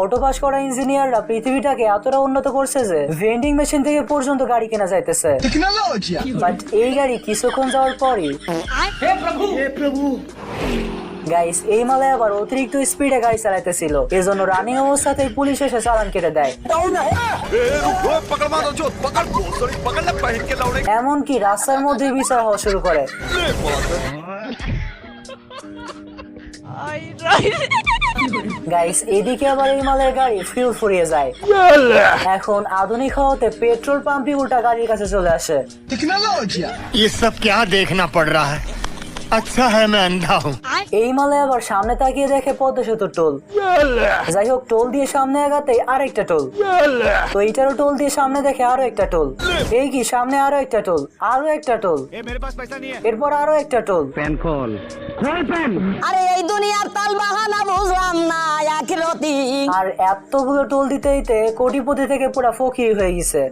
Auto pass করা ইঞ্জিনিয়াররা পৃথিবীটাকে এতটা উন্নত করছে যে ভেন্ডিং মেশিন থেকে পর্যন্ত গাড়ি কেনা যাইতেছে। বাট এই গাড়ি কিছুক্ষণ যাওয়ার পরই গাইস এই মালে আবার অতিরিক্ত স্পিডে গাড়ি চালাইতেছিল, এজন্য রানিং অবস্থাতেই পুলিশ এসে চালান কেটে দেয়। এমনকি রাস্তার মধ্যে বিচার হওয়া শুরু করে। গাইস এদিকে আবার এই মালের গাড়ি ফিউল ফুরিয়ে যায়। এখন আধুনিক হওয়াতে পেট্রোল পাম্পই উল্টা গাড়ির কাছে চলে আসে। ये सब क्या देखना पड़ रहा है? अच्छा है मैं अंधा हूँ। এই মালে আবার সামনে তাকিয়ে দেখে পদ্মা সেতুর টোল। যাই হোক, টোল দিয়ে সামনে আগাতেই আরেকটা টোল, তো এইটারও টোল দিয়ে সামনে দেখে আরো একটা টোল। এই কি, সামনে আরো একটা টোল, আরো একটা টোল, এরপর আরো একটা টোল। আরে এই দুনিয়ার তাল বাহানা বুঝলাম না আখিরাতি। আর এতগুলো টোল দিতে দিতে কোটিপতি থেকে পুরা ফকির হয়ে গেছে।